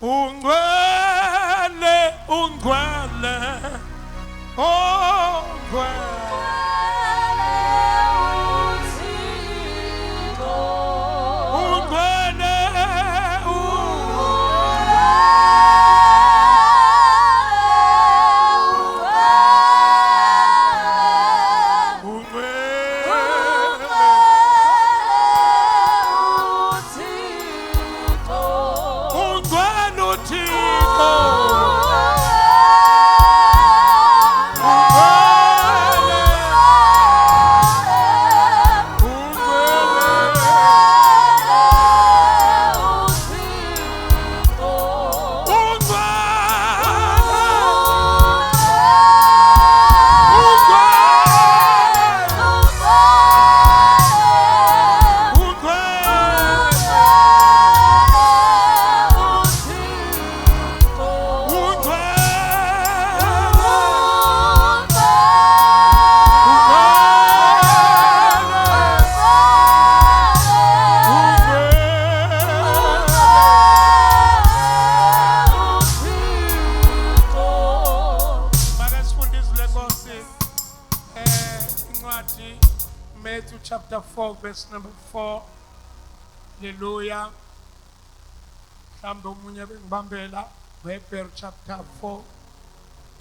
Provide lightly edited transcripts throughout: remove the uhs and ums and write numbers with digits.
ungcwele ungcwele oh Matthew chapter 4 verse number 4. Hallelujah. Hebrews chapter 4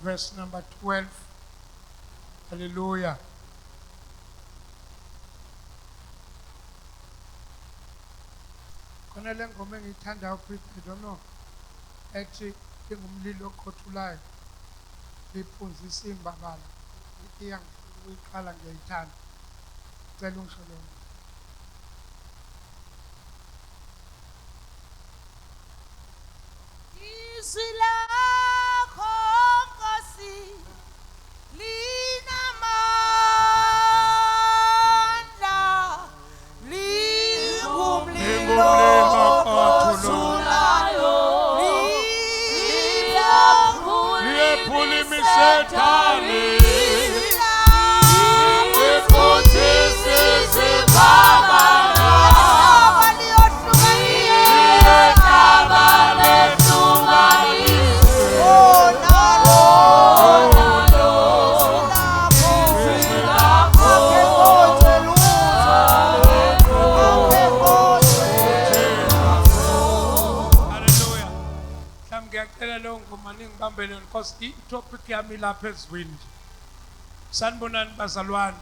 verse number 12. Hallelujah. Konele ngoma engiyithanda uPeter, I don't know. Ethi ingumlilo okhothulayo. Liphunzisa imbabala. Iqala ngiyayithanda. Cela ungisho. Izwi lakho Nkosi linamandla, lingumlilo okhulayo, liyaphula imisethane, liphosisa izibabala. Because itopic yami lapha ezwini. Sanibonani bazalwane.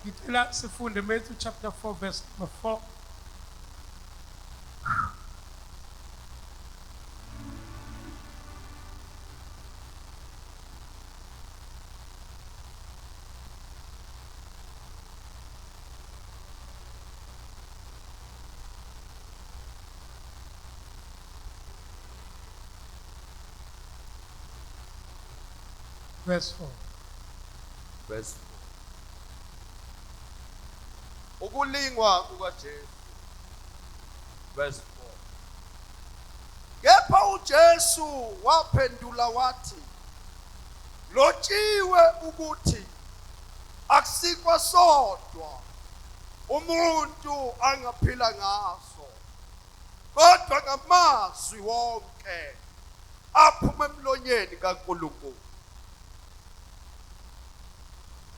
Ngicela sifunde Matthew chapter 4 verse number 4. Verse 4. Verse 4. Ukulingwa kukaJesu. Verse 4. Kepha uJesu waphendula wathi, lotshiwe ukuthi akusikwa sodwa umuntu angaphila ngaso, kodwa ngamazwi wonke aphuma emlonyeni kaNkulunkulu.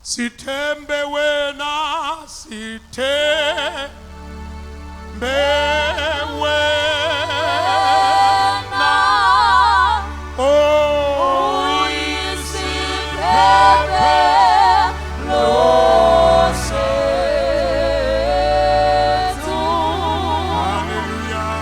Sithembe wena, sithembe wena, oh isiphephe losethu. Hallelujah.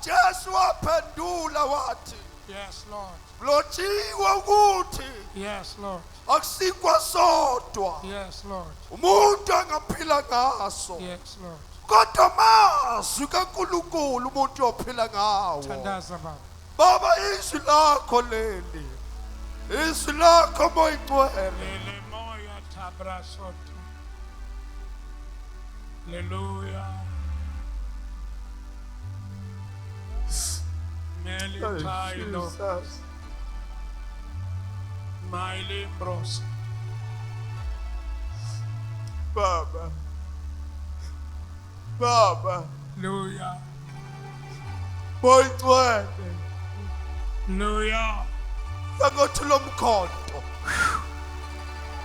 Jesu waphendula wathi, yes Lord, lotshiwe ukuthi, yes Lord, akusikwa sodwa, yes Lord, umuntu angaphila ngaso, yes Lord, kodwa amazwi kaNkulunkulu umuntu ophila ngawo. Thandaza baba. Baba, izwi lakho leli, izwi lakho moyingcwele, Tabrasoto. Hallelujah. Meli Tailo. Jesus. Miley Bros. Baba. Baba. Hallelujah. Boyicwele. Hallelujah. Sangothi lo mkhonto.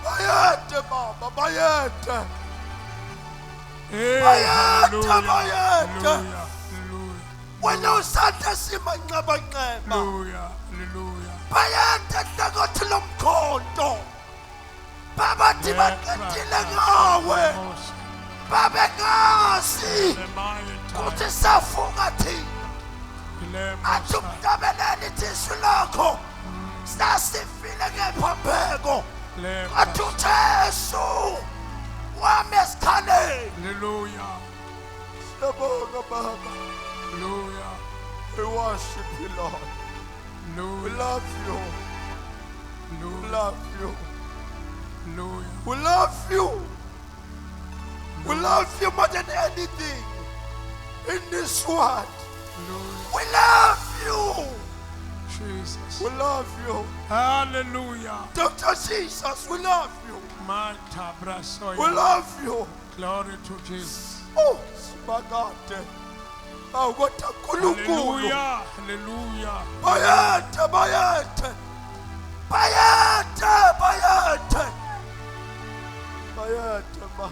Bayede baba, bayede. Hey, Bayede, hallelujah. bayede. Hallelujah. Hallelujah. Wena usanda simanqaba-nqeba. Hallelujah. Hallelujah. Bayede sangothi lo mkhonto. Baba ndibancedile ngawe. Babengazi kuthi safunga thina. Athi umntabeleli thisu lakho. Sasifile ngephambeko. Athi uThesu wami esikhaleni. Hallelujah. Siyabonga baba. Hallelujah. We worship you, Lord. We Hallelujah. love you. We Hallelujah. love you. Hallelujah. We love you. We love you more than anything in this world. Hallelujah. We love you. Jesus. We love you. Hallelujah. Dr. Jesus, we love you. Mata We brasoya. love you. Glory to Jesus. Oh, Sibagate. Oh, what a kulukulu. Hallelujah. Hallelujah. Bayete, bayete. Bayete, bayete. Bayete, ma.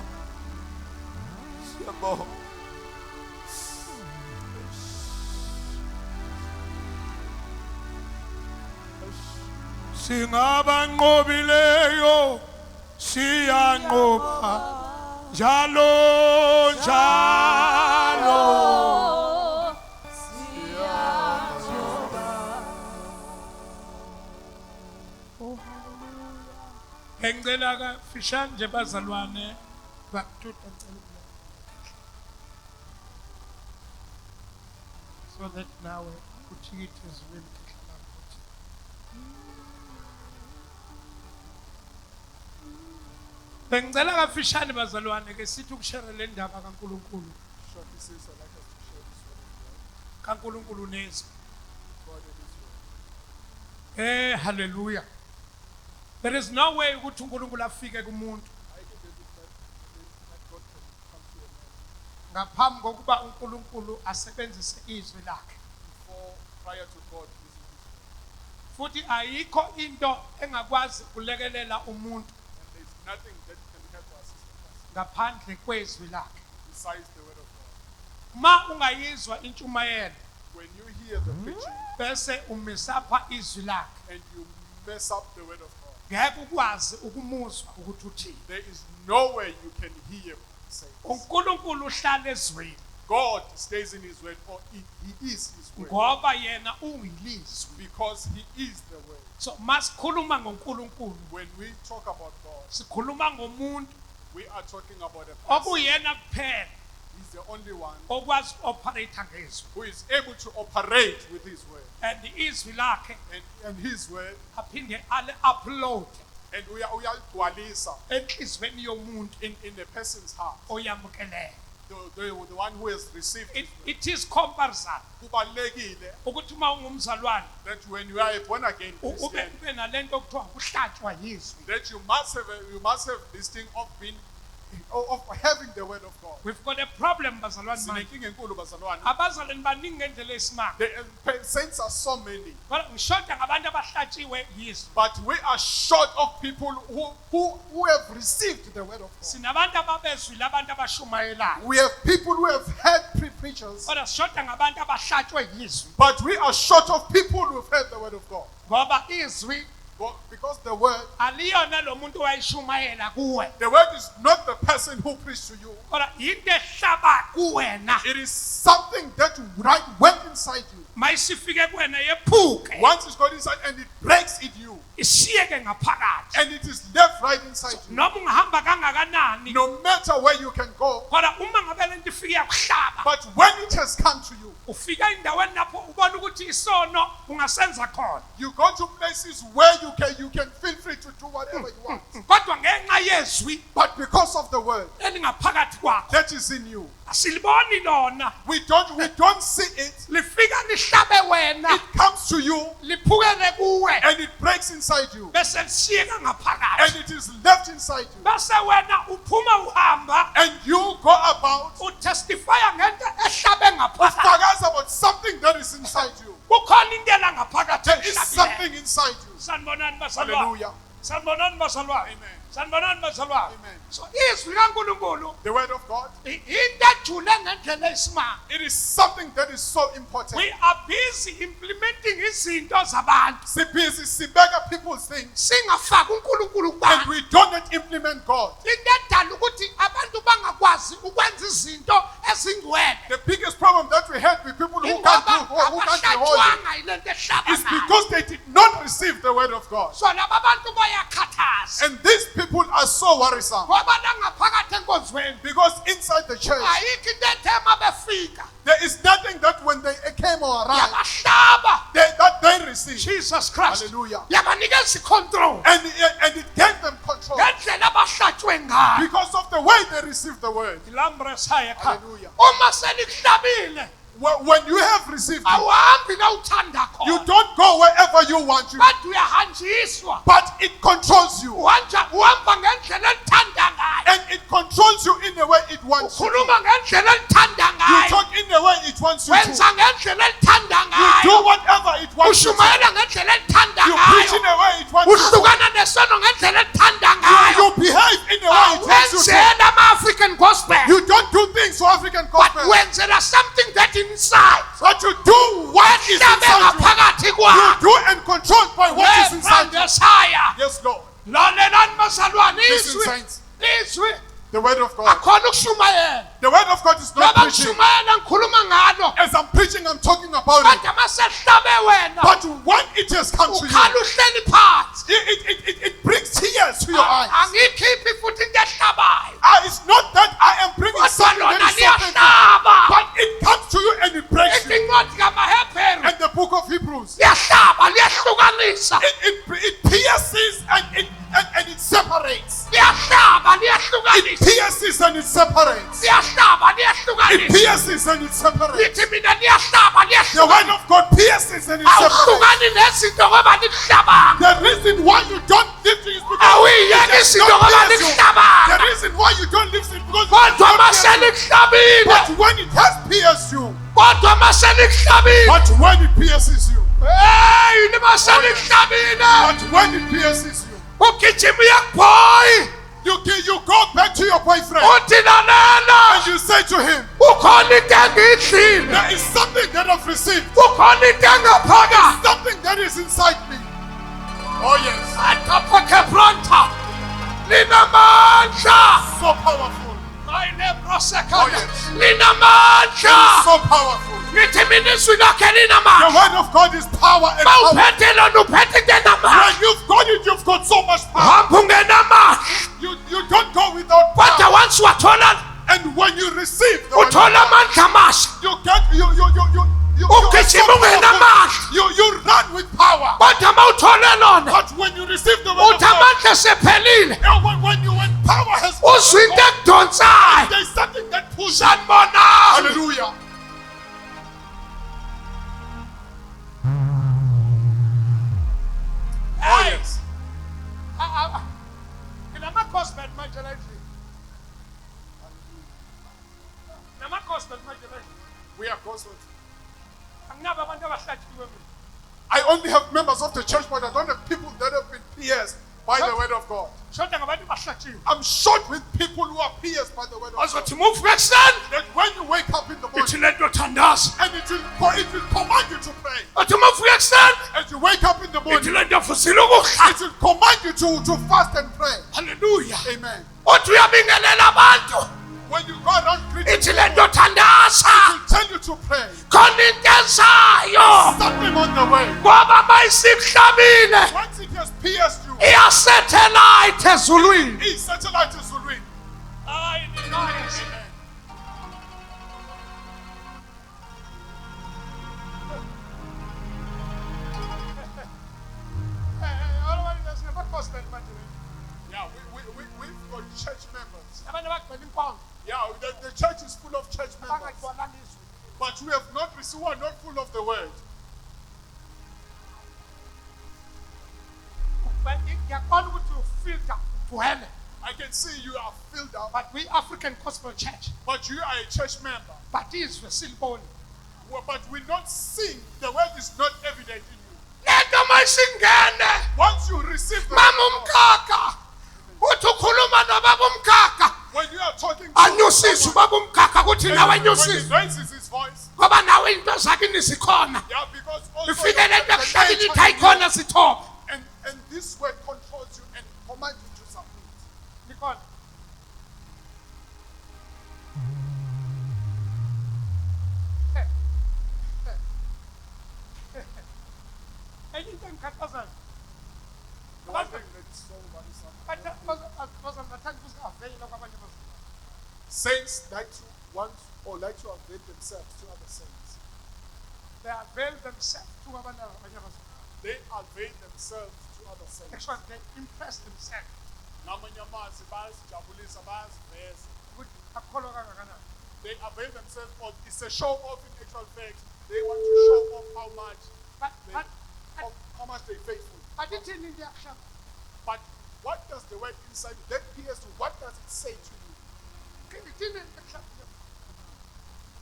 Siyabonga. Singabanqobileyo siyanqoba njalo njalo. Engicela kafishane nje bazalwane bakuthuta ngicela so that nawe uthikithe ezweni kuhlala futhi. Bengicela kafishane bazalwane ke sithi ukushare le ndaba kaNkuluNkulu. kaNkuluNkulu nezwi. Hallelujah. There is no way ukuthi uNkulunkulu afike kumuntu ngaphambi kokuba uNkulunkulu asebenzise izwi lakhe. Prior to God, Futhi ayikho into engakwazi ukulekelela umuntu and there's nothing that can help us ngaphandle kwezwi lakhe. besides the word of God. Ma ungayizwa intshumayelo When you hear the preaching bese umisapha izwi lakhe and you mess up the word of God, ngeke ukwazi ukumuzwa ukuthi uthini. there is no way you can hear what he says. uNkulunkulu uhlala ezwini God stays in his word, or he is his word, ngoba yena uyilizwi. because he is the word. So masikhuluma ngoNkulunkulu When we talk about God, sikhuluma ngomuntu we are talking about a person. okuyena kuphela He's the only one okwazi operate ngezwi who is able to operate with his word. and izwi lakhe And his word, aphinde ale upload and we are enhlizweni yomuntu in a person's heart, oyamukeleyo. the one who has received his word. It is compulsory Kubalulekile ukuthi uma ungumzalwane that when you are a born again ube Christian, nalento okuthiwa ukuhlatshwa yizwi. that you must have this thing of having the word of God. We've got a problem bazalwane manje. Sinenkinga enkulu bazalwane. Abazalwane baningi ngendlela esimanga. The saints are so many, Kodwa ngishoda ngabantu abahlatshiwe yizwi. but we are short of people who have received the word of God. Sinabantu ababezwile abantu abashumayelayo. We have people who have heard preachers, Kodwa sishoda ngabantu abahlatshwe yizwi. but we are short of people who have heard the word of God. Ngoba izwi Because the word aliyona lo muntu wayishumayela kuwe. The word is not the person who preached to you. Kodwa into ehlaba kuwena. It is something that went inside you. Mayisifike kuwena yephuke. Once it's got inside and it breaks in you, Ishiyeke ngaphakathi. and it is left right inside you. Noma ungahamba kangakanani. No matter where you can go, Kodwa uma ngabe lento ifike yakuhlaba. but when it has come to you, Ufika endaweni lapho ubona ukuthi isono ungasenza khona. you go to places where you can feel free to do whatever you want. Kodwa ngenxa yezwi But because of the word elingaphakathi kwakho that is in you, asiliboni lona we don't see it. lifika lihlabe wena It comes to you liphukele kuwe and it breaks inside you. bese lisiyeka And ngaphakathi it is left inside you. bese wena uphuma uhamba And you go about utestifya ngento ehlabe ngaphakathi ufakaza about something that is inside you. kukhona into elangaphakathi There is ehlabileyo. something inside you. sanibonani bazalwane Hallelujah. sanibonani bazalwane Amen. sanibonani bazalwane Amen. so izwi kaNkulunkulu The word of God, into ejule ngendlela eyisimanga it is something that is so important. we are busy implementing izinto zabantu Sibhizi sibeka people's things singafaki uNkulunkulu and kubantu we don't implement God. into edala ukuthi abantu bangakwazi ukwenza izinto ezingcwele The biggest problem that we had with people who can't do, who can't be holy, abahlatshwanga yilento is ehlabanayo because they did not receive the word of God. so laba bantu bayakhathaza And these people are so worrisome ngoba nangaphakathi enkonzweni because inside the church, ayikho into ethe ma befika there is nothing that when they came or arrived, yabahlaba that they received. Jesus Christ Hallelujah. yabanikeza icontrol And it gave them control ngendlela abahlatshwe ngayo because of the way they received the word. ilambresaya ekhaya Hallelujah. uma selikuhlabile When you have received it, awuhambi la uthanda you khona don't go wherever you want to, kodwa uyahanjiswa but it controls you. uhamba ngendlela elithanda ngayo And it controls you in the way it wants you to. ukhuluma ngendlela elithanda You ngayo talk in the way it wants you to. wenza ngendlela elithanda You do ngayo whatever it wants you to. ushumayela ngendlela elithanda You preach in ngayo the way it wants you to. uhlukana nesono ngendlela elithanda ngayo You behave in the way it wants you to. awenzela ama-African gospel You don't do things for African but gospel. wenzela something that inside But you do what is ehlabe inside you. ngaphakathi You kwakho do and controlled by what is inside you. lebrandesaya Yes, Lord. lalelani bazalwane Listen, izwi saints. izwi The word of God. akhona ukushumayela The word of God is not ngoba preaching. kushumayela ngikhuluma ngalo As I'm preaching, I'm talking about it. kodwa masehlabe wena But when it has come to you, ukhala uhleli phansi it brings tears to your eyes. angikhiphi futhi into ehlabayo It's not that I am bringing kodwa something lona that is so painful, liyahlaba but it comes to you and it breaks you. incwadi kamahebheru And the book of Hebrews, liyahlaba liyahlukanisa it pierces and it separates. liyahlaba It liyahlukanisa pierces and it separates. liyahlaba It liyahlukanisa pierces and it separates. lithi mina liyahlaba The word liyahlukanisa of God pierces and it separates. awuhlukani nezinto ngoba lihlabanga The reason why you don't live is because awuyiyeki it does izinto not ngoba pierce you. The lihlabanga reason why you don't live is because it kodwa does not pierce you. maselihlabile But when it has pierced you, kodwa maselihlabile but when it pierces you, yini maselihlabile but when it pierces you, ugijima uyakubhoyi you go back to your boyfriend uthi lalela and you say to him, ukhona into engiyidlile there is something that I've received, kukhona into engaphakathi something that is inside me. Oh yes, atapake pronta linamandla so powerful, mayinebroseka Oh, yes. linamandla so powerful. ngithi mina izwi lakhe The linamandla word of God is power and ma power. uphethe lona uphethe into enamandla When you've got it, you've got so much power. hamba ungenamandla You don't go without kodwa power. once wathola And when you receive the word of uthola God, amandla amasha you get you ugijima are so powerful. ungenamandla You run with power. kodwa ma uthole lona But when you receive the word of uthi God, amandla sephelile when power has uzwa into ekudonsayo there's something that pulls you. sanibonani Hallelujah. Oh yes. Nginama-gospel manje la endlini. Nginama-gospel manje la endlini. We are gospel. Anginabo abantu abahlatshiwe mina. I only have members of the church, but I don't have people that have been pierced by the word of God. Shoda ngabantu abahlatshiwe. I'm short with people who are pierced by the word of God. Azothi uma uvuka ekuseni That when you wake up in the morning, ithi le nto thandaza. and it will command you to pray. Athi uma uvuka ekuseni As you wake up in the ithi morning, le nto fusile ukudla. it will command you to fast and pray. Hallelujah. Amen. Uthi uyabingelela abantu When you go around preaching, ithi le nto thandaza. it will tell you to pray. Khona into ezayo Something on the way. ngoba mayisikuhlabile Once it has pierced you, iyasatellite ezulwini. his satellite is will win. Hayi nice. Yeah, we've got others who are not full of the word. ngiyaqonda ukuthi ufilter ugcwele, I can see you are filled up, but we African Gospel Church but you are a church member. but izwe siliboni. Well, but we not sing. The word is not evident in you. Lento masingene Once you receive the mama word, umkhakha uthi ukhuluma nobaba umkhakha when you are talking to anyusise ubaba umkhakha kuthi nawe when he anyusise raises his voice, ngoba nawe into zakini zikhona yeah, because also ifike lento the ekuhlabeni nature ithi ayikhona sithoba and this word controls you and commands you to submit. likhona. enye into engikhathazayo The one thing that is so worrisome. bathanda ukuzingaveyela kwabanye abantu. Saints like to want or like to avail themselves to other saints. They avail themselves to abanye abantu. They avail themselves to other saints. Actually, they impress themselves Ngamanye amazwi bayazijabulisa, bayaziveza. ukuthi akholwa kangakanani. They avail themselves of, it's a show off in actual fact. They want to show off how much how much they faithful. But ithini into yakushaya? But what does the word inside you? That pierces you. What does it say to you? Ithini into yakushaya?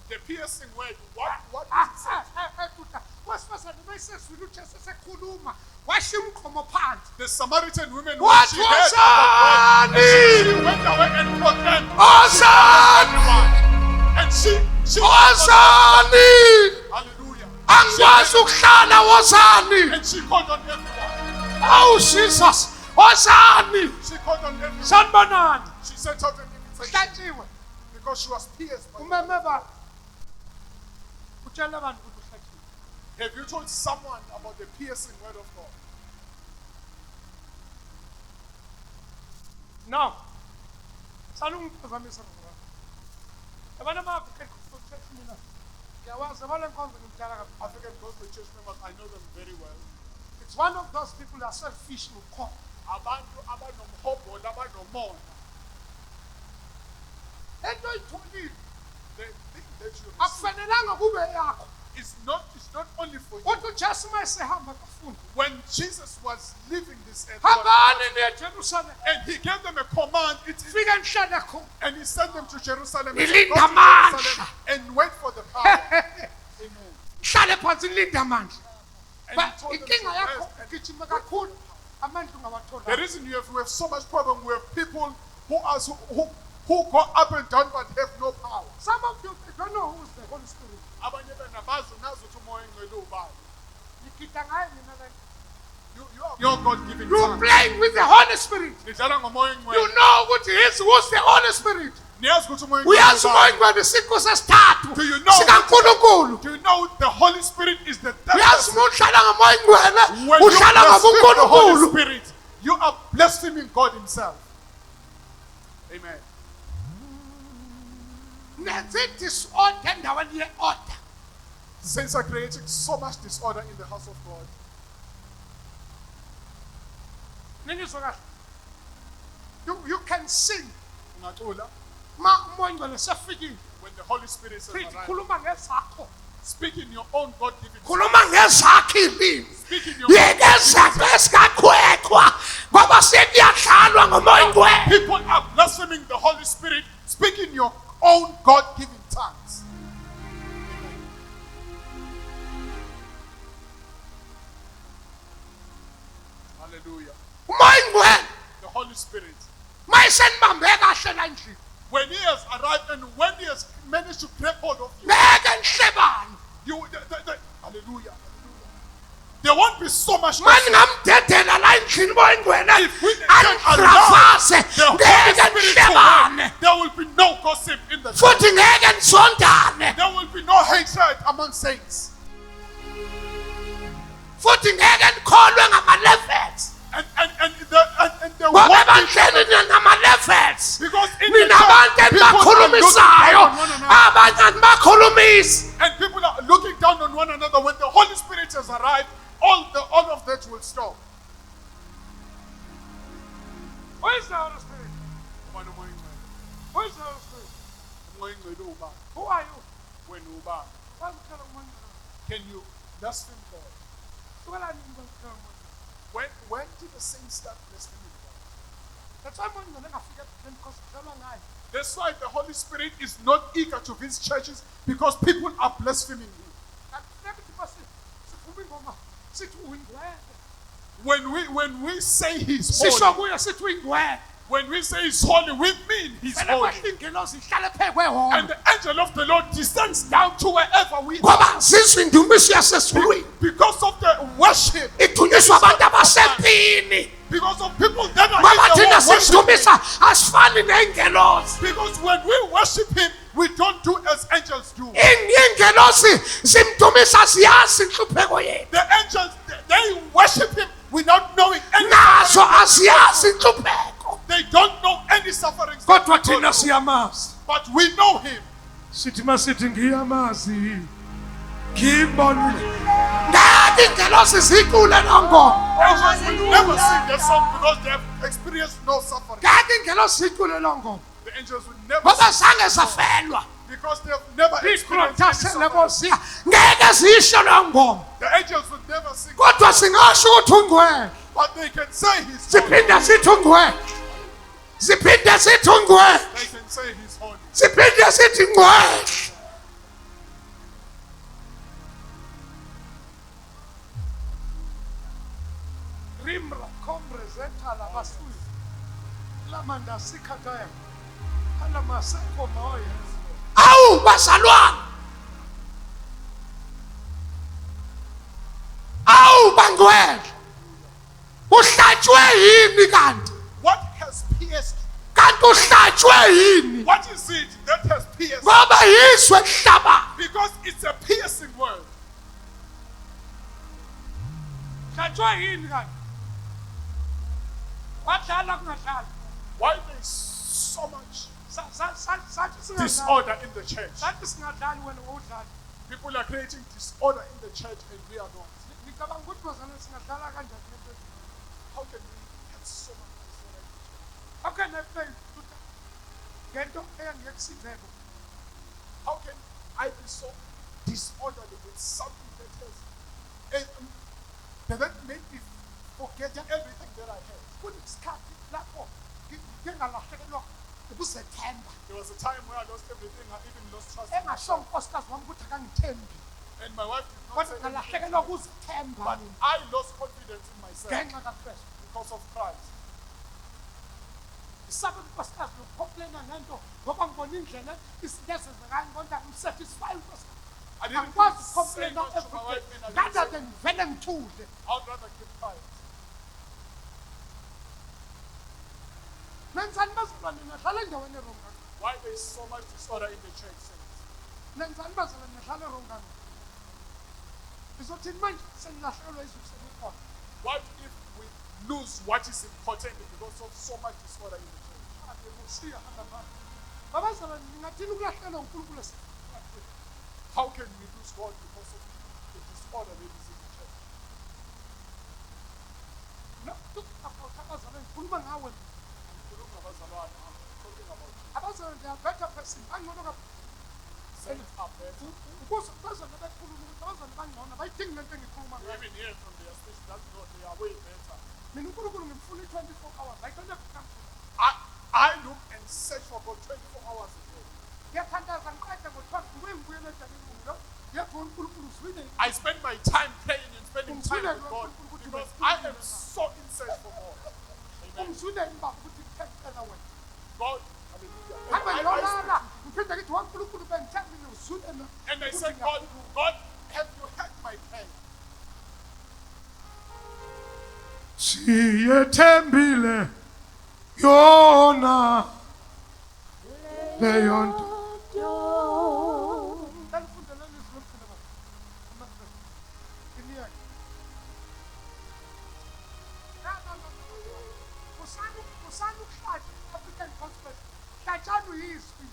The piercing word, what does it say to you? Wesifazane mayisezwile uJesu esekhuluma washiya umkhomo phansi. The Samaritan woman, when What she was heard that? about God, she went away and proclaimed Ozani! everyone. And she Ozani! hallelujah. Angikwazi ukuhlala wozani. And she called on everyone. Oh Jesus! Ozani! She called on everyone. Sanibonani? She sent out an invitation Uhlatshiwe. because she was pierced by Umeme bani? Utshela abantu ukuthi uhlatshiwe. Have you told someone about the piercing word of God? No. Salungiphazamisa ngoba. Abantu ama-African Gospel Church mina ngiyawazi abale nkonzo ngimdala kabi. African Gospel Church members, I know them very well. It's one of those people that selfish ngokukhona. Abantu abanomhobho labanomona. Into oyitholile The thing that you receive akufanelanga kube yakho. is not only for you. Uthi uJesu mayesehamba kafundi. When Jesus was leaving this earth, Hambani niye Jerusalem. and he gave them a command, Fika nihlale khona. and he sent them to Jerusalem, Ilinda Go to amandla. Jerusalem and wait for the power. Amen. Hlale phansi linda amandla. And But he told them inkinga to yakho rest. And ugijima kakhulu amandla ungawathola. the reason we have so much problem, we have people who go up and down but have no power. Some of you don't know who is the Holy Spirit. Abanye benabazi nazi ukuthi umoya engcwele ubani. Nikita ngaye mina le. You are your God-given You son. playing with the Holy Spirit. Nidlala ngomoya You engcwele. know ukuthi he's who's the Holy Spirit. Niyazi ukuthi umoya Uyazi umoya ubani. engcwele isiqu sesithathu Do you know sikaNkulunkulu. Do you know the Holy Spirit is the third Uyazi person? uma uhlala ngomoya engcwele When you uhlala blaspheme the Holy ngobuNkulunkulu. Spirit, you are blaspheming God Himself. Amen. Nenze disorder endaweni ye-order. Saints are creating so much disorder in the house of God. Ningizwa kahle. You can sing Ungacula ma umoya engcwele sefikile. when the Holy Spirit says, Preach "Arise." khuluma ngezakho. Speak in your own God-given Khuluma ngezakho ilimi. Speak in your Yeke zakho esikakhwekhwa ngoba sekuyadlalwa ngomoya engcwele. People are blaspheming the Holy Spirit. Speak in your own God-given tongues. Hallelujah. Umoya engcwele The Holy Spirit. mayisenibambe kahle la endlini. When He has arrived and when He has managed to grab hold of you, Ngeke nihlebane. hallelujah. There won't be so much Manje gossip. ngamdedela la endlini umoya engcwele If we can allow angigrafase the Holy ngeke Spirit to nihlebane. work, there will be no gossip in the church. Futhi ngeke nisondane. There will be no hatred among saints. Futhi ngeke nikholwe ngama-levels. And the Ngoba one bandleni ngama-levels. because in the Ninabantu church, people are looking enibakhulumisayo down on one another. abanye anibakhulumisi. And people are looking down on one another. When the Holy Spirit has arrived, all of that will stop. Where is the Holy Spirit? Where is the Holy Spirit? Who are you? Can you blaspheme God? When did the saints start blaspheming God? That's why the Holy Spirit is not eager to visit churches, because people are blaspheming Him. When we say He's holy, when we say He's holy, we mean He's holy. And the angel of the Lord descends down to wherever we are. ngoba zizwe indumiso yasezulwini Because of the worship, idunyiswa abantu abasempini because of people that are ngoba in the thina world worshiping. simdumisa asifani neengelosi Because when we worship Him, we don't do as angels do. iingelosi zimdumisa ziyazi inhlupheko yethu The angels, they worship Him without knowing any nazo suffering. aziyazi inhlupheko They don't know any sufferings. kodwa that thina we go through. siyamazi But we know Him. sithi masithi ngiyamazi ngimbonile ngathi ingelosi zicule longoma Angels will never sing their song because they have experienced no suffering. ngathi ingelosi zicule longoma The angels will never ngoba sing zange zafelwa because they have never experienced any suffering. iiprotaselebosiya ngeke ziyisho longoma The angels will never sing, kodwa singasho ukuthi ungcwele but they can say He's holy. siphinde sithi ungcwele siphinde sithi ungcwele They can say He's holy. siphinde sithi ngcwele rimra komrezeta labasuya lamanda sikhataya alamaseko moya awu bazalwane awu bangcwele uhlatshwe yini kanti What has pierced you? kanti uhlatshwe yini What is it that has pierced you? ngoba yizwe kuhlaba Because it's a piercing word. hlatshwe yini kanti wadlala kungadlala Why there's so much sathi disorder in the church? singadlali wena udlala People are creating disorder in the church and we are not. ngicabanga ukuthi bazana singadlala kanjani How can we have so much disorder in the church? how can I play ngento eyangekusiveko How can I be so disorderly with something that made me forget everything that I had? kunesikhathi lapho ngingalahlekelwa ukuzethemba There was a time where I lost everything. I even lost trust in engasho myself. unkosikazi wami ukuthi akangithembi And my wife did not kodwa say anything. ngalahlekelwa ukuzithemba But I lost confidence in myself ngenxa kakristu because of Christ. isabe unkosikazi lokukhomplena ngento ngoba ngibona indlela izinto ezenzekayo kodwa ngisatisfy unkosikazi I didn't angikwazi say ukukhomplena much to my wife everything and I didn't rather say than vele ngithule I'd rather keep quiet. nenzani bazalwane nahlala endaweni erongana Why there is so much disorder in the church? Saints? nenzani bazalwane nahlala erongana izothini manje senilahlekelwa izuku selikhona What if we lose what is important because of so much disorder in the church? ademusiya hambamana babazalwane ningathini ukulahlekelwa unkulunkulu How can we lose God because of the disorder that is in the church? abazalwane ngikhuluma ngawe I'm talking about you. abazalwane they are better person bangcono kakhulu Saints are better. ukuze bazalwane bekhuluma ukuthi abazalwane bangcono bayidingi lento engikhuluma We ngayo even hear from their speech that no, they are way better. mina unkulunkulu ngimfuna i-24 hours I don't have to come to I look and search for God 24 hours a day. ngiyathandaza ngiqede ngo-12 ngibuye ngibuyele ejalini lo yedwa unkulunkulu uzwile I spend my time praying and spending time with God because I am so in search for God. Amen. ungizwile imbaba ukuthi ngithekela wena God, hallelujah. hambe And ngiyolala ngiphinde ngithi wankulunkulu bengithembile uzwile na and I said, God, have you heard my prayer? siyethembile yona leyo nto Tanifundeleni izwi lokufunda baba. Ama-verse. Ngiyeke. No. Kusani ukuhlatshwa i-African gospel. Hlatshani uyizwi.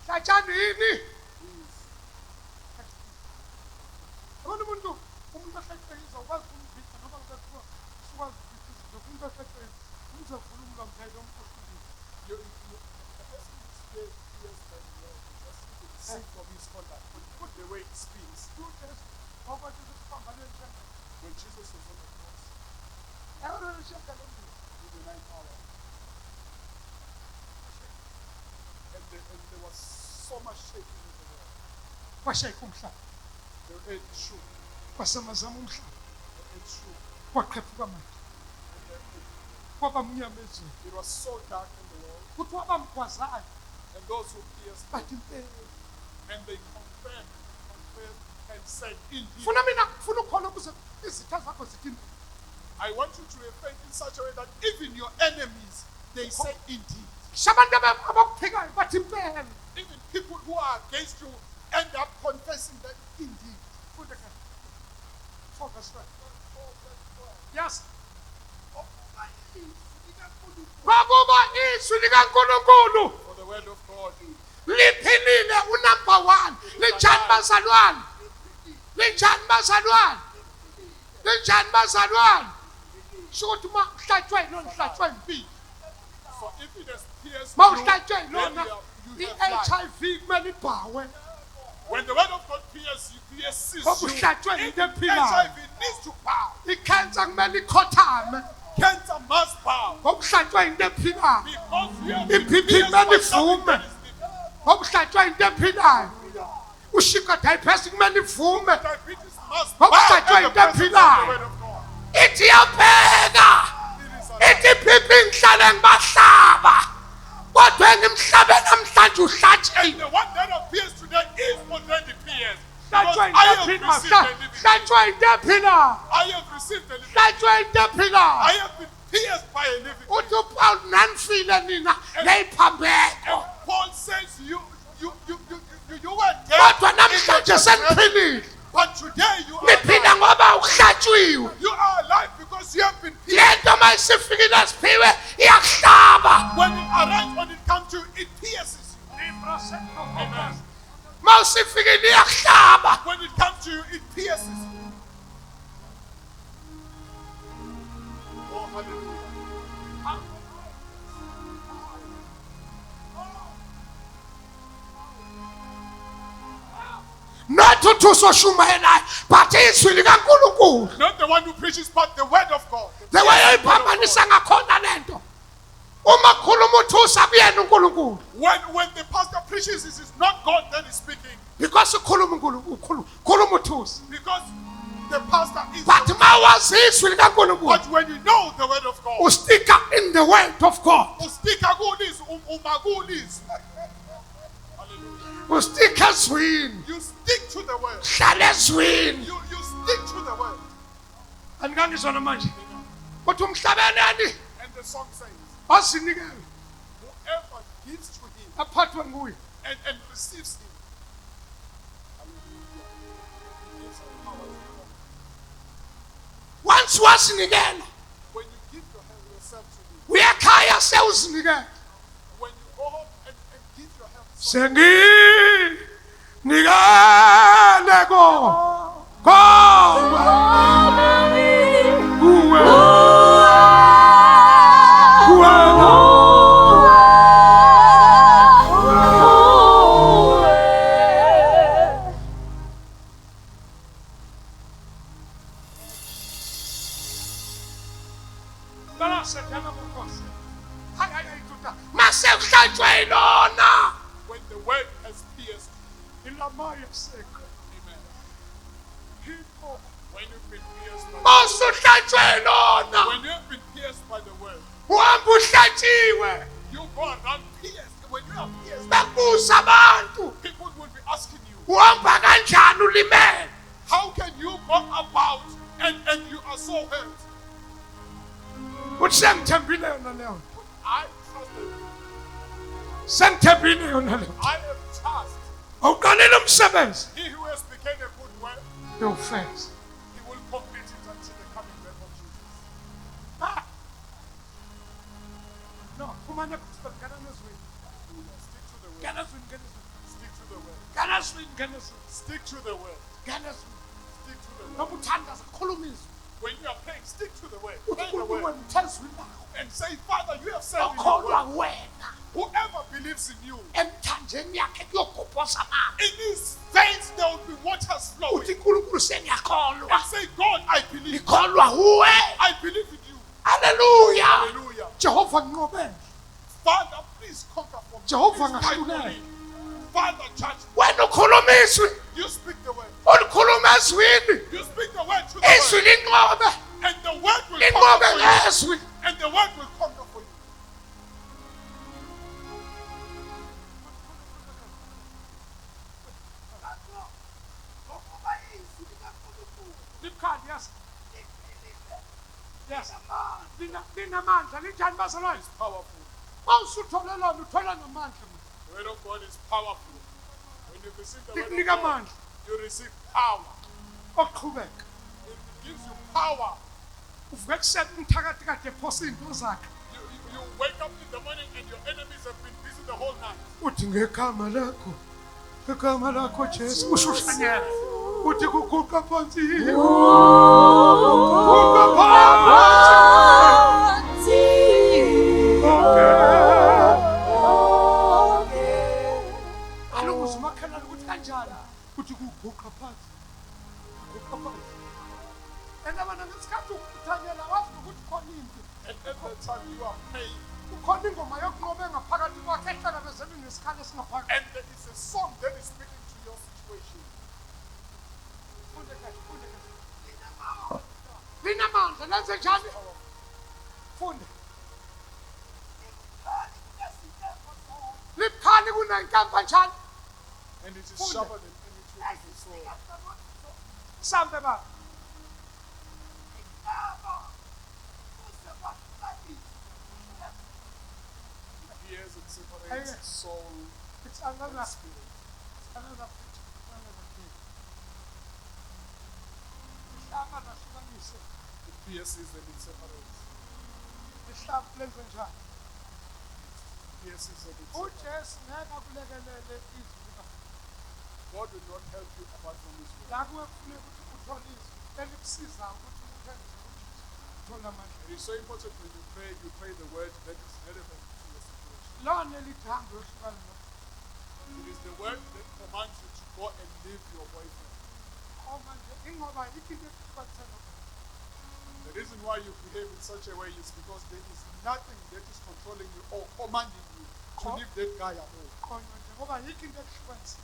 Hlatshani yini? Yabona umuntu ohlehlekisa ukwazi ukumbhica noma ngizakuthiwa ukwazi ukubhica izinto. Umuntu ohlehlekisa umzovula umlomo ngeke umkhohlile. The person who speaks hears very well. Just sing for me is called that. Put the way it speaks. Jesus was on the cross, Ehora lesishiyagalombili. in the 9th hour, and there was so much shaking in the world. Kwashayika umhlaba. The earth shook, Kwasamazama umhlaba. the earth shook, Kwaqephuka amanzi. Kwaba mnyama ezweni. it was so dark in the world, Kuthi wabamgwazayo and those who pierced bathi impela. and they confirmed and said, indeed. Funa ukholwa ukuze izitha zakho zithi impela. I want you to reflect in such a way that even your enemies, they say indeed. Shabantu abakuphikayo bathi impela. Even people who are against you end up confessing that indeed. Funda ke. Focus right. Yes. Ngokuba izwi likaNkulunkulu For the word of God, liphilile unumber 1. Linjani bazalwane? Linjani bazalwane? Linjani bazalwane? Shokuthi uma uhlatshwe yilona uhlatshwe impilo. for if it has pierced Ma you, uhlatshwe then yilona you have life. i-HIV kumele ibhawe. When the word of God pierces Ngoba you, uhlatshwe even into ephilayo. HIV needs to bow. I-cancer kumele ikhothame. Cancer must bow. Ngoba uhlatshwe into ephilayo. Because you have If been people pierced by manage something to that is living. Ngoba uhlatshwe into ephilayo. Ushika diabetes kumele ivume. Diabetes must Ngoba bow uhlatshwe at the into presence of the ephilayo. word of God. Ithi yabheka. It is alive. Ithi pipi ngihlale ngibahlaba. Kodwa engimhlabe namhlanje uhlatshile. The one that appears today is already pierced. Because Hlatshwe I into have ephilayo. received the living. Hlatshwe into ephilayo. I have received the living. Hlatshwe into ephilayo. I have been pierced by a living. Uthi uPaul nanifile nina leyiphambeko. And Paul says you were dead. Kodwa in your namhlanje transgression, seniphilile. but today you are Niphila alive. ngoba uhlatshiwe. You are alive because you have been pierced. Lento mayisifikile siphiwe iyakuhlaba. When it arrives, when it comes to you, it pierces you. Amen. Mawusifikile iyakuhlaba. When it comes to you, it pierces you. Oh, hallelujah. Not to usoshumayelayo but izwi likaNkulunkulu. Not the one who preaches, but the word of God. The way ayiphambanisa ngakhona lento. Uma khuluma uthusa kuyena uNkulunkulu. When the pastor preaches, it is not God that is speaking, Because ukhuluma uNkulunkulu, khuluma uthusa. because the pastor is. But mawazi izwi likaNkulunkulu, But when you know the word of God, ustika in the word of God. ustika kulis, umagulis. Hallelujah. Ustika ezwini. You stick to the word. Hlala ezwini. You stick to the word. Andikangizona manje. Uthi umhlabeleni And the song says, azinikele whoever gives to him aphathwe nguye. and receives him. Hallelujah. He gives us power to walk. Once wazinikela When you give yourself to him, uyakhaya sewuzinikela. when you go home and give your health to Senginikele konke kuwe. Mase uhlatshwe yilona. when the word has pierced. Ilamaya sekho. Amen. Hipho. When you've been pierced by Mase uhlatshwe yilona. when you've been pierced by the word, Uhamba uhlatshiwe. you go around pierced. When you are pierced, Bakuza abantu. people will be asking you, Uhamba kanjani ulimele? how can you go about and you are so hurt? Uthi sengithembile yona leyo. I trusted you. Sengithembile yona leyo. I have trust. Awuqalile umsebenzi. He who has begun a good work, Yofeza. he will complete it until the coming back of Jesus. No, kumane kusikana nezwini. Stick to the word. Kana zwini kana zwini. Stick to the word. Kana zwini kana zwini. Stick to the word. Kana zwini. Stick to the word. Noma uthandaza khuluma izwi. When you are praying, stick to the word. Uthi Pray the uNkulunkulu word. wena uthezwe lakho. And say, Father, you have said in your Okholwa word. wena. Whoever believes in you, emthanjeni yakhe kuyogobhoza amanzi. in his veins there will be waters flowing. Uthi uNkulunkulu sengiyakholwa. And say, God, I believe. Ngikholwa uwe. I believe in you. Hallelujah. Hallelujah. Jehova nginqobele. Father, please conquer for me. Jehova Please fight for ngahlulele. me. Father, judge me. Wena ukhuluma izwi. You speak the word. Olukhuluma ezwini. You speak the word to the Izwi word. linqobe. And the word will Linqobe conquer for you. ngezwi. And the word will conquer for you. Yes. Yes. Linamandla linjani bazalwane? It's powerful. Mawusuthola lona uthola namandla. The word of God is powerful. When you receive the word Likunika of God, amandla you receive power. okuqhubeka. It gives you power. Uvuka ekuseni umthakathi kade ephosa izinto zakhe. You wake up in the morning and your enemies have been busy the whole night. Uthi ngegama lakho Jesu ushushanyela. Uthi kuguqa phansi. Kuguqa phansi. Aloku uzimakhelana ukuthi kanjani? Uthi kuguqa phansi. Kuguqa phansi. Endabana ngesikhathi ukuthanyela wazi ukuthi khona into. And at that time you are praying. Ukhona ingoma yokunqobe ngaphakathi kwakhe ehlangabezene nesikhala esingaphakathi. And there is a song that is speaking to your situation. Linamandla lenze njani? Funda. Liphani kunenkamba njani? And it is sharper than any two-edged sword. Sambe ba. Pierces and separates soul It's another. and spirit. It's another picture. Another thing. Ihlaba lahlukanise. It pierces and it separates. Ihlaba lenze njani? Pierces and it separates. uJesu ngeke akulekelele izwi likaNkulunkulu. God will not help you apart from His word. La kuyafuneka ukuthi uthole izwi elikusizayo ukuthi uphendule uJesu. Uthola amandla. It is so important when you pray the word that is relevant to your situation. Lona lithi hamba uyohlukana no. It is the word that commands you to go and leave your boyfriend. Manje ingoba yikho into ekuhlukanisa no. The reason why you behave in such a way is because there is nothing that is controlling you or commanding you to leave that guy at all. Khona nje ngoba yikho into ekuhlukanisa.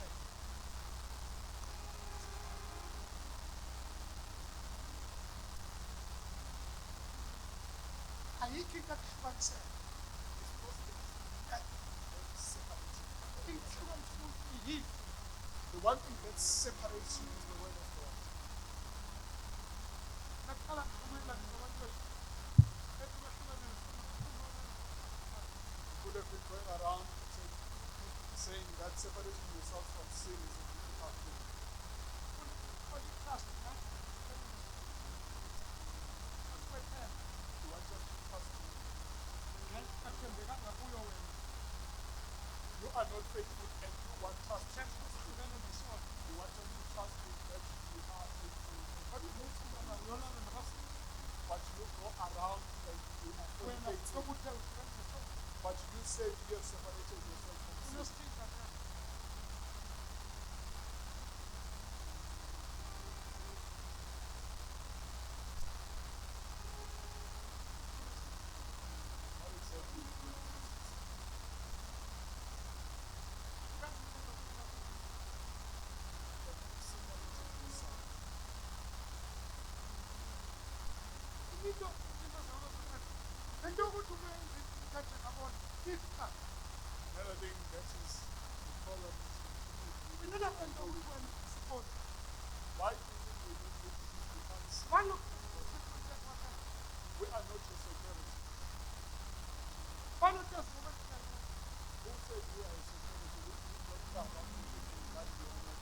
Ayikho into ekuhlukanisa. The one thing that separates you is the word of God. Naqala ngikhuluma nabantu You could have been going around saying that separating yourself from sin is a difficult thing. You want us to trust you. You are not faithful and you want us to trust you. You want us to trust you that you are faithful. But you go around and you are faithful. But you say you have separated yourself from sin. What exactly? Another thing that is the problem is why do you think we need this defense? We are not your security. Who said we are a security? We don't come around thinking that we are not.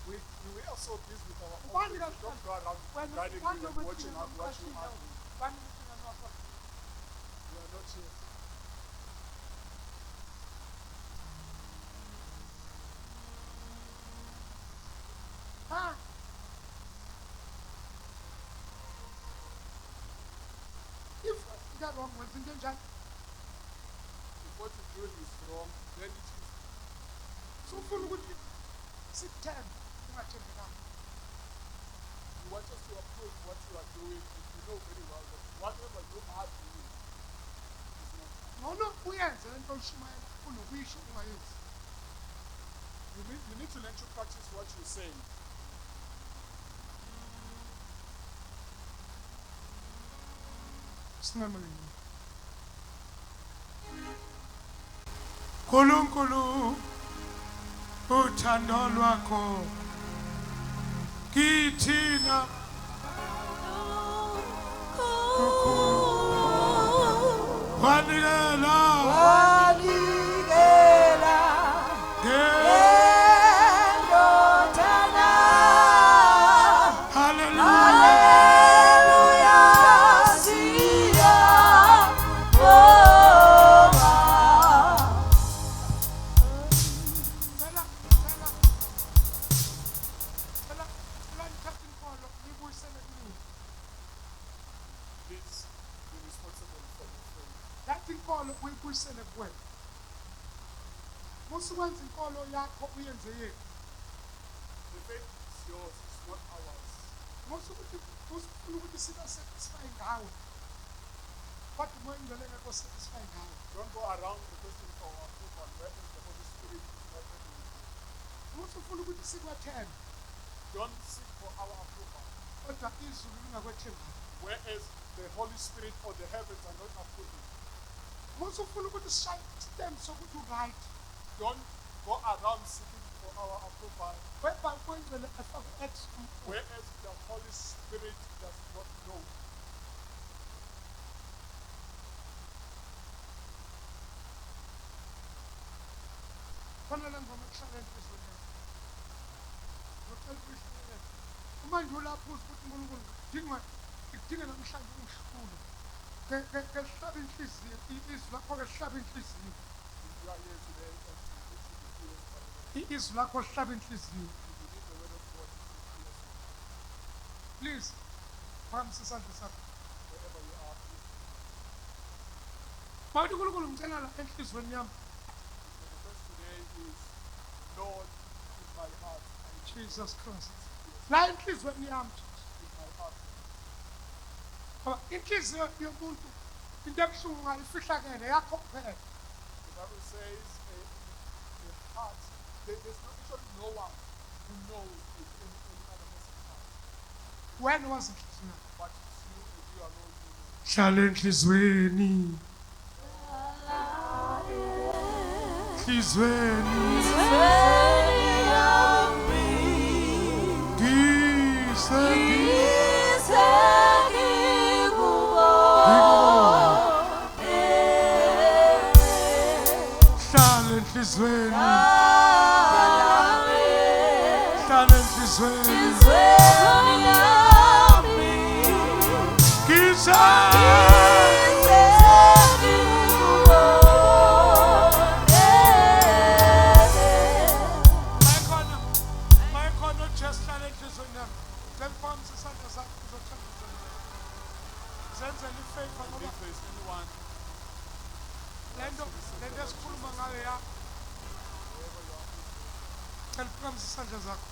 We are so busy with our own things. We don't go around guiding you and watching out what you are doing. We are not here. into wrong, wenza into enjani? If what you're doing is wrong, then it is. So ufuna ukuthi sikuthembe ungathembekanga. You want us to approve what you are doing, and you know very well that whatever you are doing is not. Ngcono uyenze lento oyishumayela kunokuyisho ungayenzi. You need to learn to practice what you're saying. Singamalini. Nkulunkulu uthando lwakho kithina wanikela Please be responsible for your faith. yathi inkolo uyibuyisele kuwena. Musikwenza inkolo yakho uyenze yethu. The faith is yours, it's not ours. Musikuthi usifuna ukuthi sibe satisfy ngawe. Kodwa umoya ingcwele ngeke satisfy ngawe. Don't go around requesting for our approval, where is the Holy Spirit is not with you. Musufuna ukuthi sikwethembe. Don't seek for our approval, Kodwa izulu lingakwethembi. whereas the Holy Spirit or the heavens are not approving. Musufuna ukuthi sishaye istem sokuthi right. Don't go around seeking for our approval, Whereby kwenzele afake X. whereas the Holy Spirit does not know. Fanele ngoma kuhlala enhlizweni yakho. Ngicela ukuyihlala. Uma nje ulapho ukuthi uNkulunkulu ngidinga namhlanje ungihlule. Ke sihlaba inhliziyo, izwi lakho ke sihlaba inhliziyo. You are here today and you need to be filled by the Izwi lakho sihlaba inhliziyo. You need the word of God to be filled Please, phambi sisandla sakho. wherever you are. Mawuthi uNkulunkulu ngicela la enhlizweni yami. The request today is, Lord, in my heart, Jesus Christ. La enhlizweni yami. in my heart. Ngoba inhliziyo yomuntu into ebuhlungu ngayifihlakele yakho kuphela. The Bible says, the heart, there's actually no one who knows if any other person's heart. Wena wazi inhliziyo yakho. But it's you and you alone who know. Hlala enhlizweni. Enhlizweni. Hlala enhlizweni. Hlala enhlizweni. Mayikhona just hlala enhlizweni yakho. Lephambi sisandla sakho uzothembisa. Zenzele ifavor ngoba If there's anyone, lento esikhuluma ngayo yakho. Cela phambi sisandla zakho.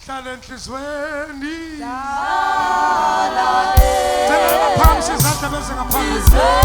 Hlala enhlizweni. Cela phambi sisandla bese ngaphambi.